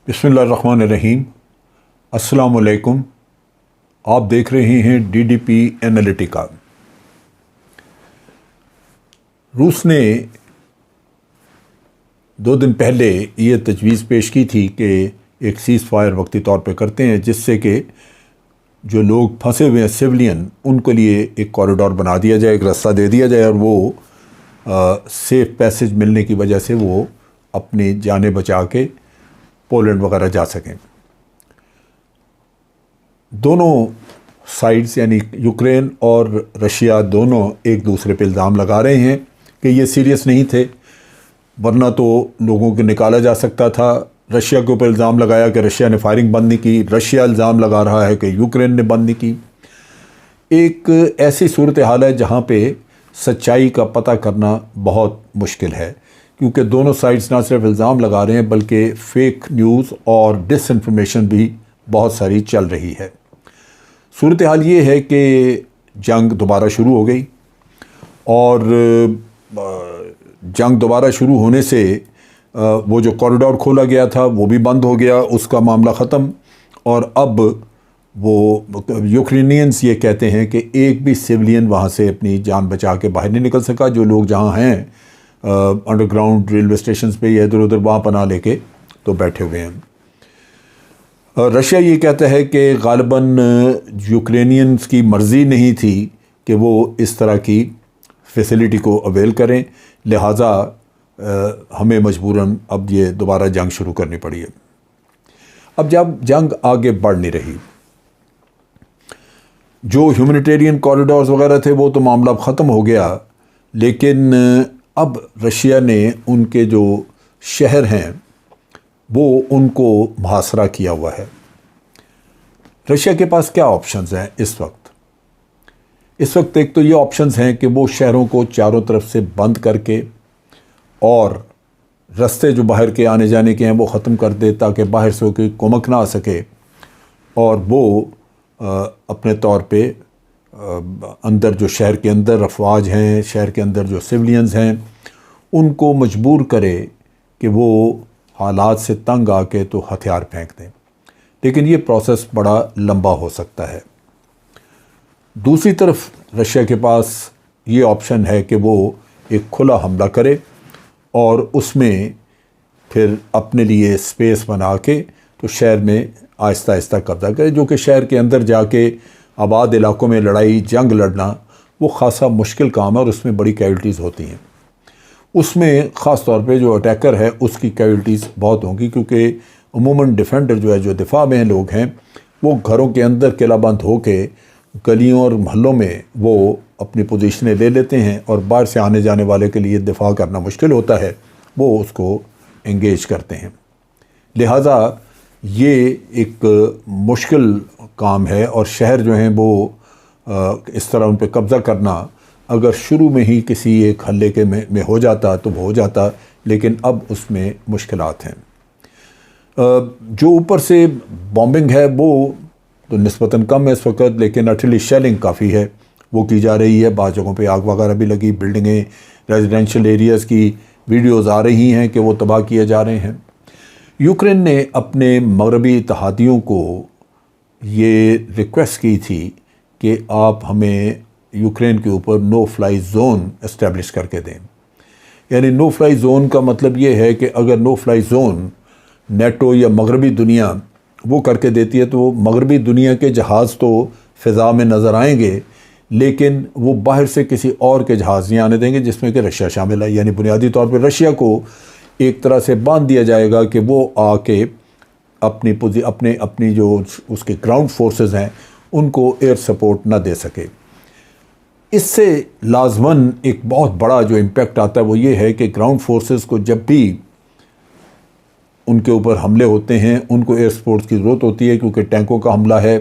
बिस्मिल्लाहिर्रहमानिर्रहीम। अस्सलाम वालेकुम। आप देख रहे हैं डीडीपी एनालिटिका। रूस ने 2 दिन पहले ये तजवीज़ पेश की थी कि एक सीज़ फायर वक्ती तौर पे करते हैं, जिससे कि जो लोग फंसे हुए हैं सिविलियन, उनके लिए एक कॉरिडोर बना दिया जाए, एक रास्ता दे दिया जाए और वो सेफ़ पैसेज मिलने की वजह से वो अपनी जानें बचा के पोलैंड वगैरह जा सकें। दोनों साइड्स यानी यूक्रेन और रशिया दोनों एक दूसरे पे इल्ज़ाम लगा रहे हैं कि ये सीरियस नहीं थे, वरना तो लोगों को निकाला जा सकता था। रशिया के ऊपर इल्ज़ाम लगाया कि रशिया ने फायरिंग बंद नहीं की, रशिया इल्ज़ाम लगा रहा है कि यूक्रेन ने बंद नहीं की। एक ऐसी सूरत हाल है जहाँ पे सच्चाई का पता करना बहुत मुश्किल है, क्योंकि दोनों साइड्स ना सिर्फ इल्ज़ाम लगा रहे हैं बल्कि फ़ेक न्यूज़ और डिसइंफॉर्मेशन भी बहुत सारी चल रही है। सूरत हाल ये है कि जंग दोबारा शुरू हो गई और जंग दोबारा शुरू होने से वो जो कॉरिडोर खोला गया था वो भी बंद हो गया, उसका मामला ख़त्म। और अब वो यूक्रेनियंस ये कहते हैं कि एक भी सिविलियन वहाँ से अपनी जान बचा के बाहर नहीं निकल सका। जो लोग जहाँ हैं अंडरग्राउंड रेलवे स्टेशन पे या इधर उधर वहाँ पनाह लेके तो बैठे हुए हैं। रशिया ये कहता है कि ग़ालिबन यूक्रेनियंस की मर्ज़ी नहीं थी कि वो इस तरह की फैसिलिटी को अवेल करें, लिहाजा हमें मजबूरन अब ये दोबारा जंग शुरू करनी पड़ी है। अब जब जंग आगे बढ़ नहीं रही, जो ह्यूमैनिटेरियन कॉरिडोर्स वगैरह थे वो तो मामला ख़त्म हो गया, लेकिन अब रशिया ने उनके जो शहर हैं वो उनको मुहासरा किया हुआ है। रशिया के पास क्या ऑप्शंस हैं इस वक्त? एक तो ये ऑप्शंस हैं कि वो शहरों को चारों तरफ से बंद करके और रास्ते जो बाहर के आने जाने के हैं वो ख़त्म कर दे, ताकि बाहर से कोई कुमक ना आ सके, और वो अपने तौर पे अंदर जो शहर के अंदर अफवाज हैं, शहर के अंदर जो सिविलियंस हैं, उनको मजबूर करे कि वो हालात से तंग आके तो हथियार फेंक दें। लेकिन ये प्रोसेस बड़ा लंबा हो सकता है। दूसरी तरफ रशिया के पास ये ऑप्शन है कि वो एक खुला हमला करे और उसमें फिर अपने लिए स्पेस बना के तो शहर में आहिस्ता आहिस्ता कब्ज़ा करे, जो कि शहर के अंदर जाके आबाद इलाकों में लड़ाई जंग लड़ना वो ख़ासा मुश्किल काम है और उसमें बड़ी कैजुअल्टीज़ होती हैं। उसमें ख़ास तौर पे जो अटैकर है उसकी कैजुअल्टीज़ बहुत होंगी, क्योंकि अमूमन डिफेंडर जो है, जो दिफा में लोग हैं, वो घरों के अंदर किलाबंद होके गलियों और महलों में वो अपनी पोजीशनें ले लेते हैं और बाहर से आने जाने वाले के लिए दिफा करना मुश्किल होता है, वो उसको एंगेज करते हैं। लिहाजा ये एक मुश्किल काम है और शहर जो हैं वो इस तरह उन पर कब्ज़ा करना अगर शुरू में ही किसी एक हल्ले के में हो जाता तो वो हो जाता, लेकिन अब उसमें मुश्किलात हैं। जो ऊपर से बॉम्बिंग है वो तो निस्बतन कम है इस वक्त, लेकिन अर्टिलरी शेलिंग काफ़ी है, वो की जा रही है। बाज़ जगहों पे आग वगैरह भी लगी, बिल्डिंगें, रेजिडेंशियल एरियाज़ की वीडियोज़ आ रही हैं कि वो तबाह किए जा रहे हैं। यूक्रेन ने अपने मगरबी इत्तेहादियों को ये रिक्वेस्ट की थी कि आप हमें यूक्रेन के ऊपर नो फ्लाई ज़ोन इस्टेब्लिश करके दें। यानी नो फ्लाई ज़ोन का मतलब ये है कि अगर नो फ्लाई ज़ोन नेटो या मगरबी दुनिया वो करके देती है तो मगरबी दुनिया के जहाज़ तो फ़िज़ा में नज़र आएंगे, लेकिन वो बाहर से किसी और के जहाज़ नहीं आने देंगे जिसमें कि रशिया शामिल है। यानी बुनियादी तौर पर रशिया को एक तरह से बांध दिया जाएगा कि वो आके अपनी जो उसके ग्राउंड फोर्सेस हैं उनको एयर सपोर्ट ना दे सके। इससे लाजमन एक बहुत बड़ा जो इम्पैक्ट आता है वो ये है कि ग्राउंड फोर्सेस को जब भी उनके ऊपर हमले होते हैं उनको एयर सपोर्ट की ज़रूरत होती है, क्योंकि टैंकों का हमला है,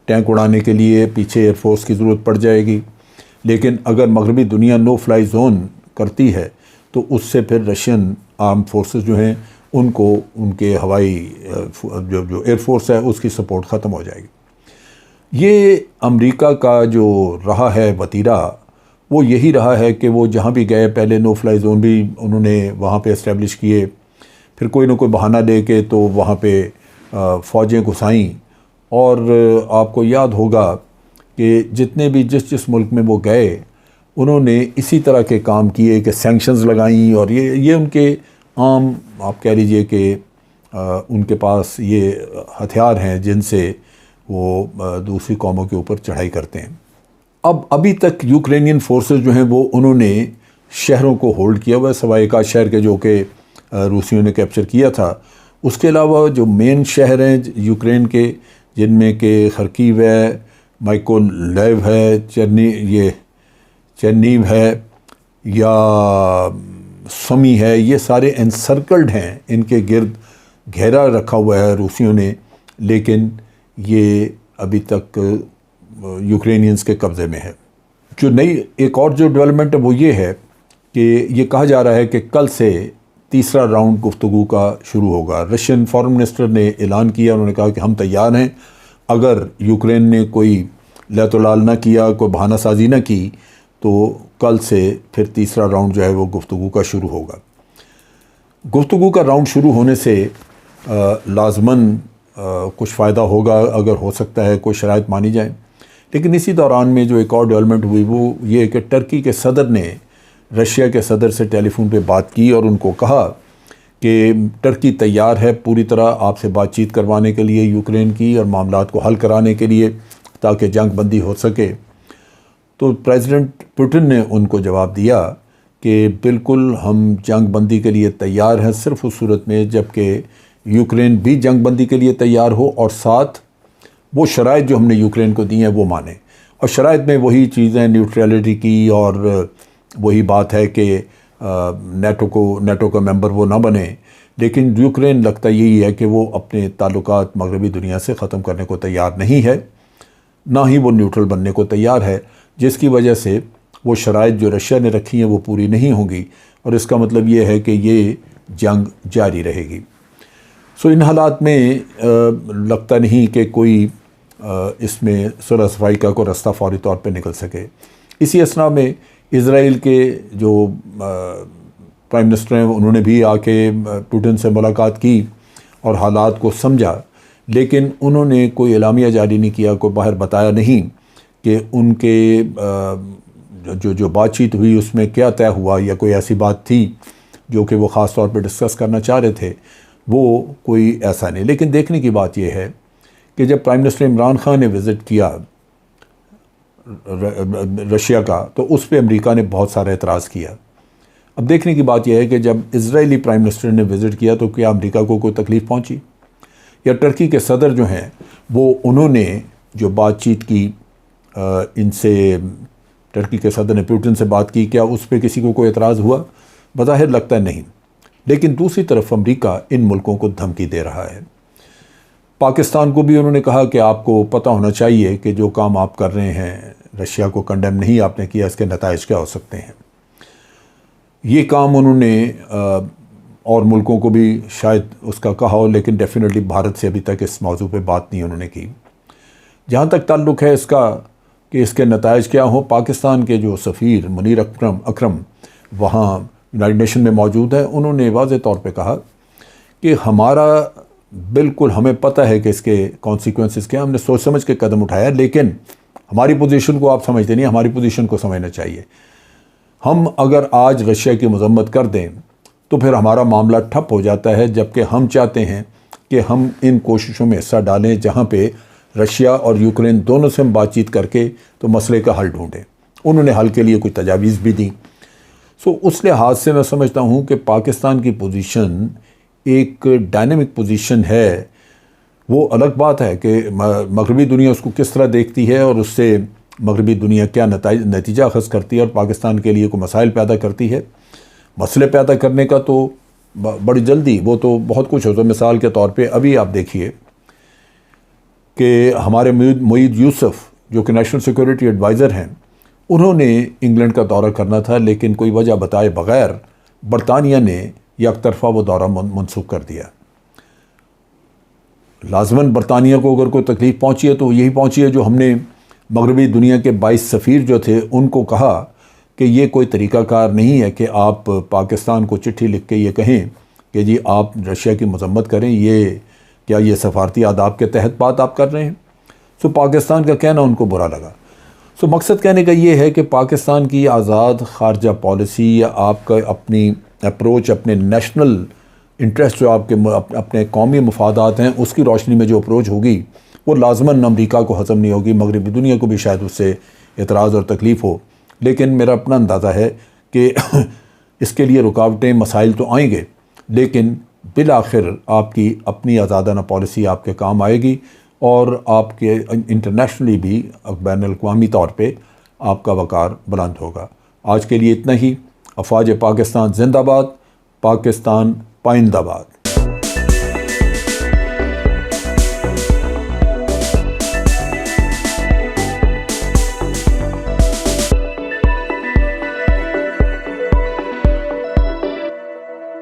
टैंक उड़ाने के लिए पीछे एयरफोर्स की ज़रूरत पड़ जाएगी। लेकिन अगर मगरबी दुनिया नो फ्लाई ज़ोन करती है तो उससे फिर रशियन आर्म फोर्सेस जो हैं उनको उनके हवाई जो एयरफोर्स है उसकी सपोर्ट ख़त्म हो जाएगी। ये अमेरिका का जो रहा है वतीरा वो यही रहा है कि वो जहाँ भी गए पहले नो फ्लाई ज़ोन भी उन्होंने वहाँ पे इस्टेब्लिश किए, फिर कोई ना कोई बहाना दे के तो वहाँ पे फ़ौजें घुसाईं। और आपको याद होगा कि जितने भी जिस मुल्क में वो गए उन्होंने इसी तरह के काम किए कि सैंक्शंस लगाईं, और ये उनके आम, आप कह लीजिए कि उनके पास ये हथियार हैं जिनसे वो दूसरी कौमों के ऊपर चढ़ाई करते हैं। अब अभी तक यूक्रेनियन फोर्सेस जो हैं वो उन्होंने शहरों को होल्ड किया हुआ है, सवाए एक आध शहर के जो कि रूसियों ने कैप्चर किया था। उसके अलावा जो मेन शहर हैं यूक्रेन के, जिनमें कि खर्कीव है, माइकोलाइव है, चेर्नीव है या समी है, ये सारे एनसर्कल्ड हैं, इनके गिर्द घेरा रखा हुआ है रूसियों ने, लेकिन ये अभी तक यूक्रेनियंस के कब्ज़े में है। जो नई एक और जो डेवलपमेंट है वो ये है कि ये कहा जा रहा है कि कल से तीसरा राउंड गुफ्तगू का शुरू होगा। रशियन फॉरेन मिनिस्टर ने ऐलान किया, उन्होंने कहा कि हम तैयार हैं, अगर यूक्रेन ने कोई लैतोलाल ना किया, कोई बहाना साजी ना की, तो कल से फिर तीसरा राउंड जो है वो गुफ्तगू का शुरू होगा। गुफ्तगू का राउंड शुरू होने से लाजमन कुछ फ़ायदा होगा, अगर हो सकता है कोई शराइत मानी जाए। लेकिन इसी दौरान में जो एक और डेवलपमेंट हुई वो ये कि टर्की के सदर ने रशिया के सदर से टेलीफोन पे बात की और उनको कहा कि टर्की तैयार है पूरी तरह आपसे बातचीत करवाने के लिए यूक्रेन की, और मामलात को हल कराने के लिए, ताकि जंग बंदी हो सके। तो प्रेसिडेंट पुतिन ने उनको जवाब दिया कि बिल्कुल हम जंग बंदी के लिए तैयार हैं, सिर्फ उस सूरत में जबकि यूक्रेन भी जंग बंदी के लिए तैयार हो और साथ वो शराइत जो हमने यूक्रेन को दी हैं वो माने। और शराइत में वही चीज़ें न्यूट्रलिटी की, और वही बात है कि नेटो का मेंबर वो ना बने। लेकिन यूक्रेन लगता यही है कि वो अपने ताल्लुकात मगरबी दुनिया से ख़त्म करने को तैयार नहीं है, ना ही वो न्यूट्रल बनने को तैयार है, जिसकी वजह से वो शराइत जो रशिया ने रखी हैं वो पूरी नहीं होंगी, और इसका मतलब ये है कि ये जंग जारी रहेगी। सो इन हालात में लगता नहीं कि कोई इसमें सुलह सफाई का कोई रास्ता फौरी तौर पे निकल सके। इसी असना में इज़राइल के जो प्राइम मिनिस्टर हैं उन्होंने भी आके पुतिन से मुलाकात की और हालात को समझा, लेकिन उन्होंने कोई एलामिया जारी नहीं किया, कोई बाहर बताया नहीं कि उनके जो बातचीत हुई उसमें क्या तय हुआ, या कोई ऐसी बात थी जो कि वो ख़ास तौर पे डिस्कस करना चाह रहे थे, वो कोई ऐसा नहीं। लेकिन देखने की बात यह है कि जब प्राइम मिनिस्टर इमरान खान ने विज़िट किया रशिया का, तो उस पर अमेरिका ने बहुत सारा एतराज़ किया। अब देखने की बात यह है कि जब इजरायली प्राइम मिनिस्टर ने विज़िट किया तो क्या अमेरिका को कोई तकलीफ़ पहुंची, या टर्की के सदर जो हैं वो उन्होंने जो बातचीत की इनसे, टर्की के सदर ने पुतिन से बात की, क्या उस पर किसी को कोई एतराज़ हुआ? बज़ाहिर लगता है नहीं। लेकिन दूसरी तरफ अमेरिका इन मुल्कों को धमकी दे रहा है। पाकिस्तान को भी उन्होंने कहा कि आपको पता होना चाहिए कि जो काम आप कर रहे हैं, रशिया को कंडेम नहीं आपने किया, इसके नताइज क्या हो सकते हैं। ये काम उन्होंने और मुल्कों को भी शायद उसका कहा हो, लेकिन डेफिनेटली भारत से अभी तक इस मौजू पे बात नहीं उन्होंने की। जहाँ तक ताल्लुक़ है इसका कि इसके नताइज क्या हो, पाकिस्तान के जो सफ़ीर मुनीर अकरम वहाँ यूनाइटेड नेशन में मौजूद है, उन्होंने वाज़े तौर पे कहा कि हमारा बिल्कुल हमें पता है कि इसके कॉन्सिक्वेंसेस क्या, हमने सोच समझ के कदम उठाया, लेकिन हमारी पोजीशन को आप समझते नहीं, हमारी पोजीशन को समझना चाहिए। हम अगर आज रशिया की मजम्मत कर दें तो फिर हमारा मामला ठप हो जाता है, जबकि हम चाहते हैं कि हम इन कोशिशों में हिस्सा डालें जहाँ पे रशिया और यूक्रेन दोनों से हम बातचीत करके तो मसले का हल ढूंढें। उन्होंने हल के लिए कोई तजावीज़ भी दी। सो उस लिहाज से मैं समझता हूँ कि पाकिस्तान की पोजीशन एक डायनेमिक पोजीशन है। वो अलग बात है कि मगरबी दुनिया उसको किस तरह देखती है और उससे मगरबी दुनिया क्या नतीजा अखज़ करती है और पाकिस्तान के लिए कोई मसाइल पैदा करती है। मसले पैदा करने का तो बड़ी जल्दी वो तो बहुत कुछ होता है। मिसाल के तौर पे अभी आप देखिए कि हमारे मुईद यूसुफ जो कि नेशनल सिक्योरिटी एडवाइज़र हैं, उन्होंने इंग्लैंड का दौरा करना था, लेकिन कोई वजह बताए बग़ैर बरतानिया ने यकतरफा वो दौरा मनसूख कर दिया। लाजमन बरतानिया को अगर कोई तकलीफ़ पहुँची है तो यही पहुँची है जो हमने मगरबी दुनिया के 22 सफ़ीर जो थे उनको कहा कि ये कोई तरीक़ाकार नहीं है कि आप पाकिस्तान को चिट्ठी लिख के ये कहें कि जी आप रशिया की मजम्मत करें, ये क्या ये सफारती आदाब के तहत बात आप कर रहे हैं। सो पाकिस्तान का कहना उनको बुरा लगा। सो मकसद कहने का ये है कि पाकिस्तान की आज़ाद खारजा पॉलिसी या आपका अपनी अप्रोच, अपने नेशनल इंटरेस्ट जो आपके अपने कौमी मफादात हैं, उसकी रोशनी में जो अप्रोच होगी वो लाजमन अमरीका को हज़म नहीं होगी, मगरबी दुनिया को भी शायद उससे एतराज़ और तकलीफ़ हो। लेकिन मेरा अपना अंदाज़ा है कि इसके लिए रुकावटें, मसाइल तो आएंगे, लेकिन बिल आखिर आपकी अपनी आज़ादाना पॉलिसी आपके काम आएगी और आपके इंटरनेशनली भी बैनुल-अक़वामी तौर पे आपका वक़ार बुलंद होगा। आज के लिए इतना ही। अफ़वाज पाकिस्तान ज़िंदाबाद, पाकिस्तान पाइंदाबाद।